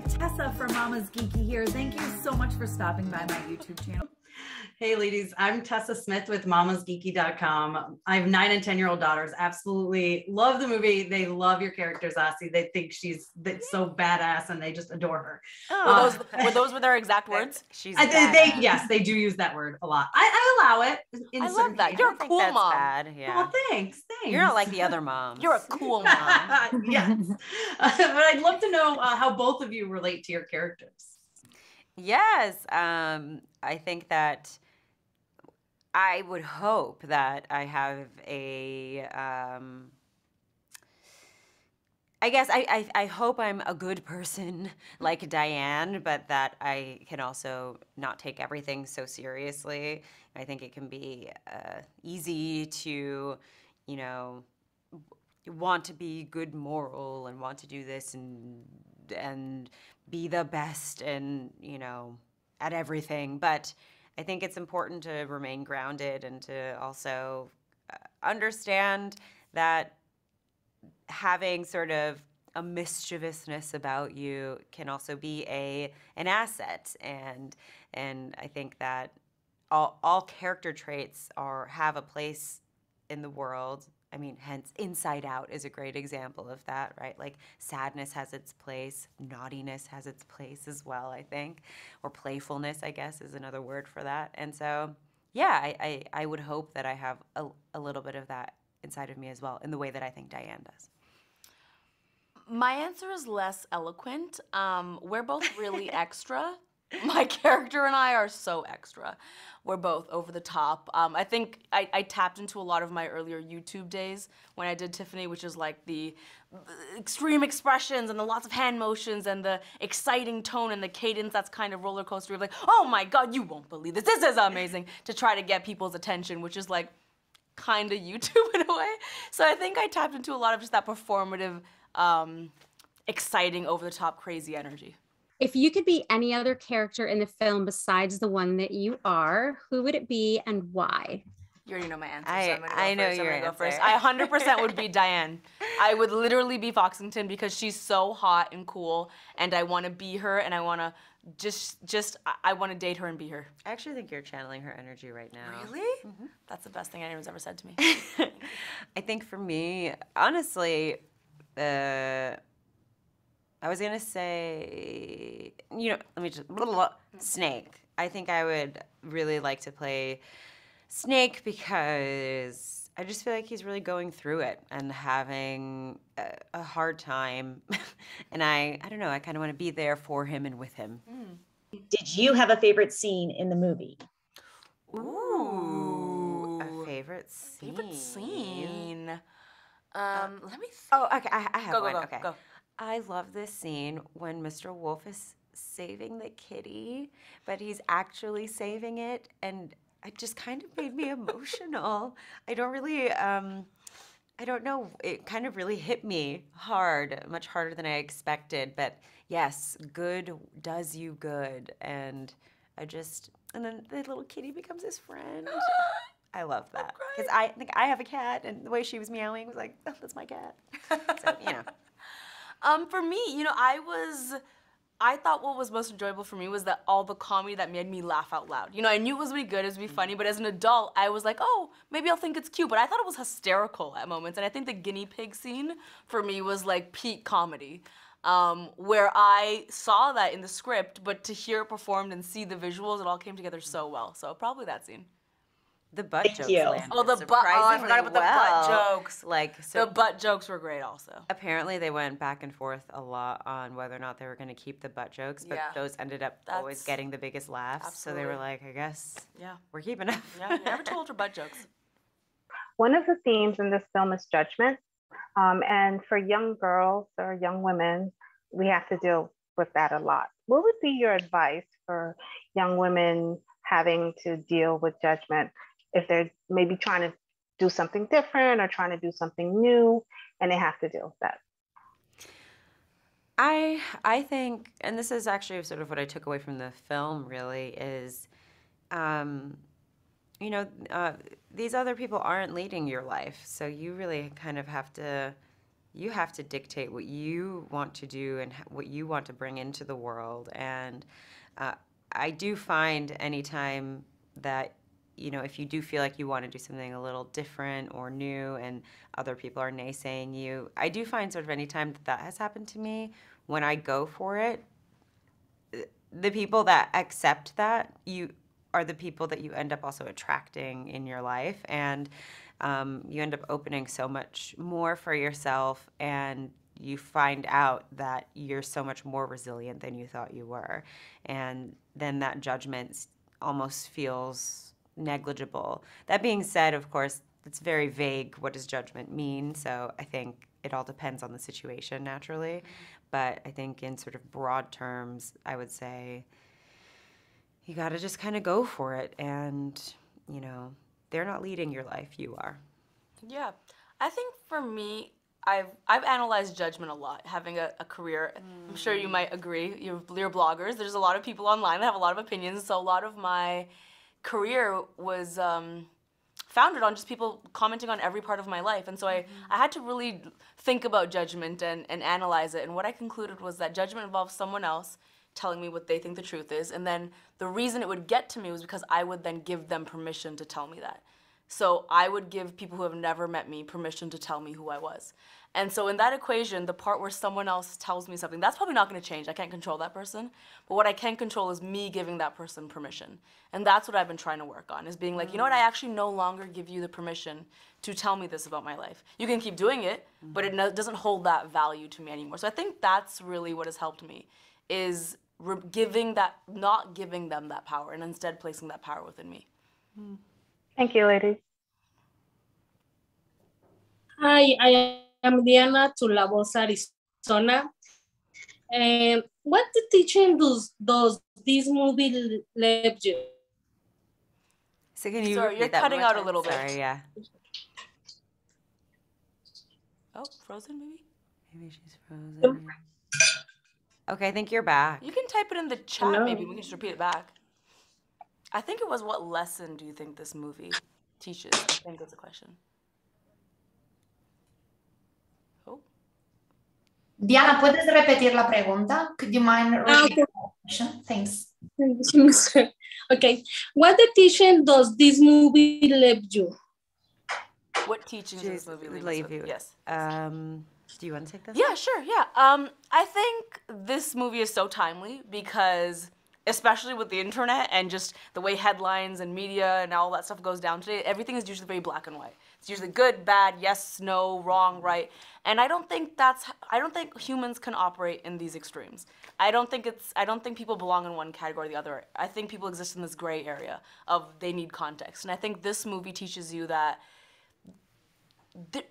Tessa from Mama's Geeky here. Thank you so much for stopping by my YouTube channel. Hey ladies, I'm Tessa Smith with MamasGeeky.com. I have 9 and 10-year-old daughters. Absolutely love the movie. They love your character, Zazie. They think she's so badass and they just adore her. Oh, were those their exact words? Yes, they do use that word a lot. I allow it. I love that. You're a cool mom. Bad. Yeah. Well, thanks. You're not like the other moms. You're a cool mom. Yes. But I'd love to know how both of you relate to your characters. Yes. I think that I would hope that I have a, I guess I hope I'm a good person like Diane, but that I can also not take everything so seriously. I think it can be easy to, you know, want to be good moral and want to do this and be the best and, you know, at everything. But I think it's important to remain grounded and to also understand that having sort of a mischievousness about you can also be an asset, and I think that all character traits have a place in the world. I mean, hence Inside Out is a great example of that, right? Like sadness has its place, naughtiness has its place as well, I think, or playfulness, I guess, is another word for that. And so, yeah, I would hope that I have a little bit of that inside of me as well, in the way that I think Diane does. My answer is less eloquent. We're both really extra. My character and I are so extra. We're both over the top. I think I tapped into a lot of my earlier YouTube days when I did Tiffany, which is like the extreme expressions and the lots of hand motions and the exciting tone and the cadence that's kind of roller coaster of like, oh my God, you won't believe this. This is amazing, to try to get people's attention, which is like kind of YouTube in a way. So I think I tapped into a lot of just that performative, exciting, over the top, crazy energy. If you could be any other character in the film besides the one that you are, who would it be and why? You already know my answer. I know your answer. First. I 100% would be Diane. I would literally be Foxington because she's so hot and cool, and I want to be her, and I want to I want to date her and be her. I actually think you're channeling her energy right now. Really? Mm-hmm. That's the best thing anyone's ever said to me. I think for me, honestly, I was gonna say, you know, let me just, Snake. I think I would really like to play Snake because I just feel like he's really going through it and having a hard time. And I don't know, I kind of want to be there for him and with him. Did you have a favorite scene in the movie? Ooh, a favorite scene. Favorite scene. Let me. Okay, I have one. Okay. Go. I love this scene when Mr. Wolf is saving the kitty, but he's actually saving it, and it just kind of made me emotional. I don't really, I don't know, it kind of really hit me hard, much harder than I expected, but yes, good does you good, and and then the little kitty becomes his friend. I love that, because I think I have a cat, and the way she was meowing was like, oh, that's my cat. So, you know. For me, you know, I thought what was most enjoyable for me was that all the comedy that made me laugh out loud. You know, I knew it was gonna be good, it was gonna be funny, but as an adult, I was like, oh, maybe I'll think it's cute, but I thought it was hysterical at moments, and I think the guinea pig scene for me was like peak comedy, where I saw that in the script, but to hear it performed and see the visuals, it all came together so well. So probably that scene. The butt jokes landed Oh, the butt. Oh, I forgot about the butt jokes. So the butt jokes were great also. Apparently they went back and forth a lot on whether or not they were going to keep the butt jokes, but those ended up always getting the biggest laughs. Absolutely. So they were like, I guess we're keeping them. Yeah, you never told her butt jokes. One of the themes in this film is judgment. And for young girls or young women, we have to deal with that a lot. What would be your advice for young women having to deal with judgment if they're maybe trying to do something different or trying to do something new and they have to deal with that? I think, and this is actually sort of what I took away from the film really, is, you know, these other people aren't leading your life. So you really kind of have to, you have to dictate what you want to do and what you want to bring into the world. And I do find anytime that, you know, if you do feel like you want to do something a little different or new and other people are naysaying you, I do find sort of anytime that has happened to me, when I go for it, the people that accept that you are the people that you end up also attracting in your life. And you end up opening so much more for yourself, and you find out that you're so much more resilient than you thought you were. And then that judgment almost feels negligible. That being said, of course, it's very vague. What does judgment mean? So I think it all depends on the situation, naturally. But I think in sort of broad terms, I would say you got to just kind of go for it. And, you know, they're not leading your life. You are. Yeah. I think for me, I've analyzed judgment a lot, having a career. I'm sure you might agree. You're bloggers. There's a lot of people online that have a lot of opinions. So a lot of my career was founded on just people commenting on every part of my life. And so I had to really think about judgment and analyze it. And what I concluded was that judgment involves someone else telling me what they think the truth is. And then the reason it would get to me was because I would then give them permission to tell me that. So I would give people who have never met me permission to tell me who I was. And so in that equation, the part where someone else tells me something, that's probably not going to change. I can't control that person. But what I can control is me giving that person permission. And that's what I've been trying to work on, is being like, you know what, I actually no longer give you the permission to tell me this about my life. You can keep doing it, but it doesn't hold that value to me anymore. So I think that's really what has helped me, is not giving them that power and instead placing that power within me. Thank you, ladies. Hi, I am Diana to La Voz, Arizona. And what teaching does this movie leave you? So can you Sorry, you're repeat that cutting one more out a time? little bit. Sorry, yeah. Oh, frozen maybe? Maybe she's frozen. Okay, I think you're back. You can type it in the chat maybe. We can just repeat it back. I think it was, what lesson do you think this movie teaches? I think that's the question. Oh. Diana, ¿puedes repetir la pregunta? Could you mind repeating the question? Thanks. Okay. What teaching does this movie leave you? What teaching does this movie leave you? Yes. Do you want to take this? Yeah, sure, yeah. I think this movie is so timely because, especially with the internet and just the way headlines and media and all that stuff goes down today, everything is usually very black and white. It's usually good, bad, yes, no, wrong, right. And I don't think humans can operate in these extremes. I don't think people belong in one category or the other. I think people exist in this gray area of they need context. And I think this movie teaches you that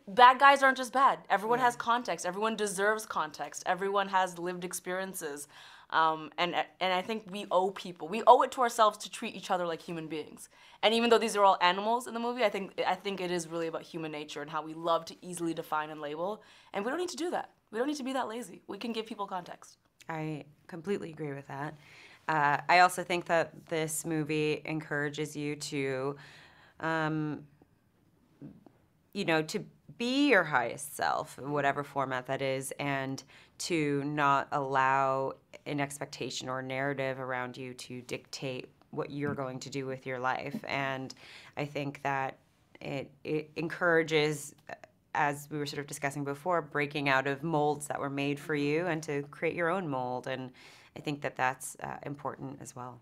bad guys aren't just bad. Everyone has context. Everyone deserves context. Everyone has lived experiences. And I think we owe it to ourselves to treat each other like human beings. And even though these are all animals in the movie, I think it is really about human nature and how we love to easily define and label. And we don't need to do that. We don't need to be that lazy. We can give people context. I completely agree with that. I also think that this movie encourages you to to be your highest self, whatever format that is, and to not allow an expectation or narrative around you to dictate what you're going to do with your life. And I think that it encourages, as we were sort of discussing before, breaking out of molds that were made for you and to create your own mold. And I think that that's important as well.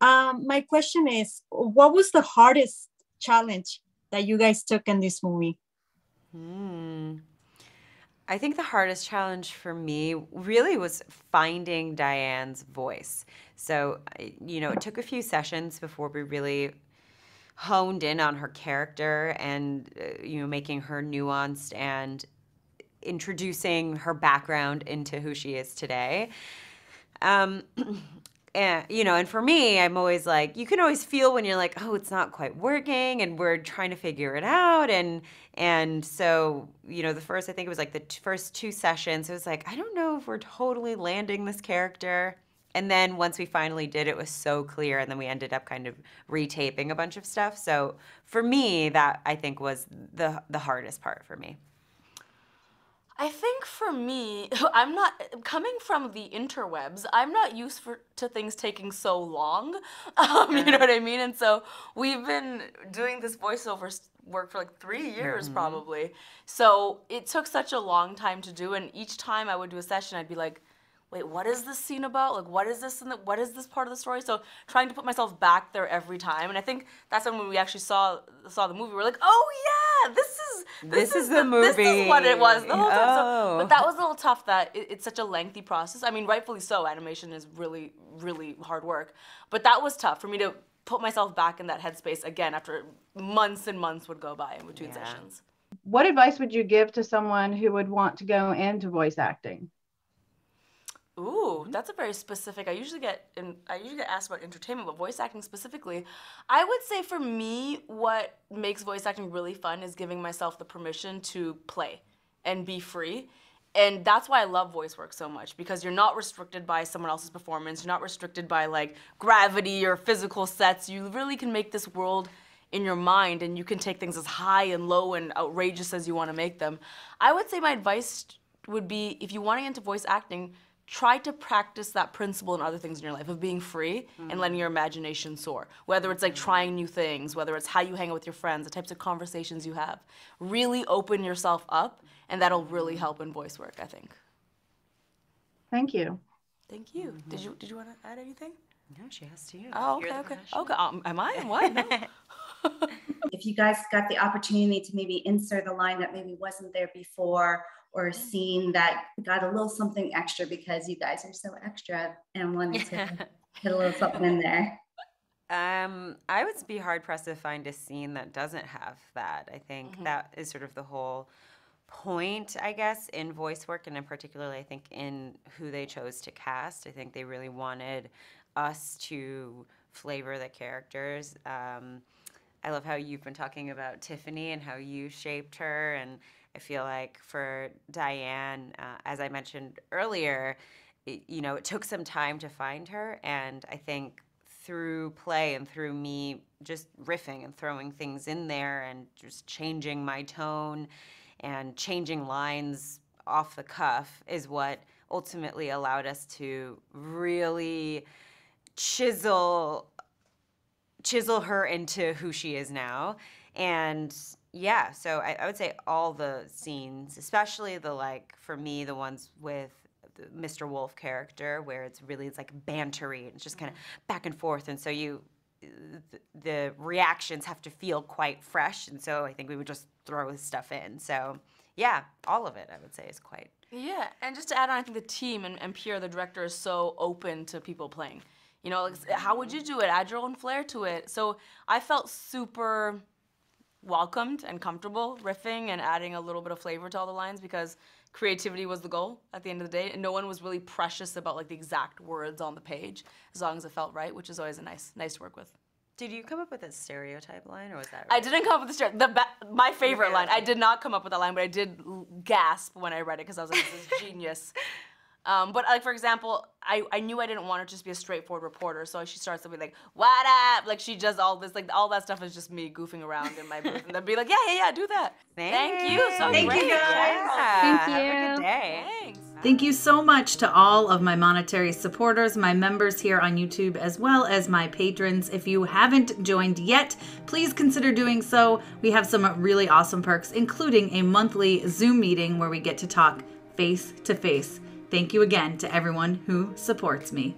My question is, what was the hardest challenge that you guys took in this movie? I think the hardest challenge for me really was finding Diane's voice. So, it took a few sessions before we really honed in on her character and, making her nuanced and introducing her background into who she is today. And for me, I'm always like, you can always feel when you're like, oh, it's not quite working and we're trying to figure it out. And so, I think it was like the first 2 sessions, it was like, I don't know if we're totally landing this character. And then once we finally did, it was so clear. And then we ended up kind of retaping a bunch of stuff. So for me, that I think was the hardest part for me. I think for me, I'm not, coming from the interwebs, I'm not used to things taking so long, you know what I mean? And so we've been doing this voiceover work for like 3 years probably. So it took such a long time to do, and each time I would do a session, I'd be like, wait, what is this scene about? Like, what is this what is this part of the story? So trying to put myself back there every time, and I think that's when we actually saw the movie. We're like, oh yeah, this is the movie. This is what it was the whole time. So, but that was a little tough. That it's such a lengthy process. I mean, rightfully so. Animation is really, really hard work. But that was tough for me to put myself back in that headspace again after months and months would go by in between sessions. What advice would you give to someone who would want to go into voice acting? Ooh, that's a very specific. I usually get asked about entertainment, but voice acting specifically, I would say for me, what makes voice acting really fun is giving myself the permission to play and be free. And that's why I love voice work so much, because you're not restricted by someone else's performance. You're not restricted by like gravity or physical sets. You really can make this world in your mind, and you can take things as high and low and outrageous as you want to make them. I would say my advice would be, if you want to get into voice acting, try to practice that principle in other things in your life of being free and letting your imagination soar. Whether it's like trying new things, whether it's how you hang out with your friends, the types of conversations you have. Really open yourself up, and that'll really help in voice work, I think. Thank you. Thank you. Did you want to add anything? No, she asked you. Oh, okay, okay. Okay, am I? What? No. If you guys got the opportunity to maybe insert a line that maybe wasn't there before, or a scene that got a little something extra because you guys are so extra and wanted to put a little something in there. I would be hard pressed to find a scene that doesn't have that. I think that is sort of the whole point, I guess, in voice work, and in particularly, I think, in who they chose to cast. I think they really wanted us to flavor the characters. I love how you've been talking about Tiffany and how you shaped her, and I feel like for Diane, as I mentioned earlier, it took some time to find her, and I think through play and through me just riffing and throwing things in there and just changing my tone and changing lines off the cuff is what ultimately allowed us to really chisel her into who she is now. And yeah, so I would say all the scenes, especially for me, the ones with the Mr. Wolf character, where it's like bantery and it's just kind of back and forth, and so the reactions have to feel quite fresh, and so I think we would just throw this stuff in. So yeah, all of it, I would say, is quite. Yeah, and just to add on, I think the team and Pierre, the director, is so open to people playing. How would you do it? Add your own flair to it. So I felt super welcomed and comfortable riffing and adding a little bit of flavor to all the lines, because creativity was the goal at the end of the day, and no one was really precious about the exact words on the page, as long as it felt right, which is always a nice to work with. Did you come up with a stereotype line, or was that right? I didn't come up with the stereotype. My favorite line. I did not come up with that line, but I did gasp when I read it, because I was like, this is genius. But for example, I knew I didn't want her to just be a straightforward reporter, so she starts to be like, what up? She does all this, all that stuff is just me goofing around in my booth, and then be like, yeah, do that. Thank you. So Thank great. you, guys. Yeah. Thank you. Have a good day. Thanks. Thank you so much to all of my monetary supporters, my members here on YouTube, as well as my patrons. If you haven't joined yet, please consider doing so. We have some really awesome perks, including a monthly Zoom meeting where we get to talk face to face. Thank you again to everyone who supports me.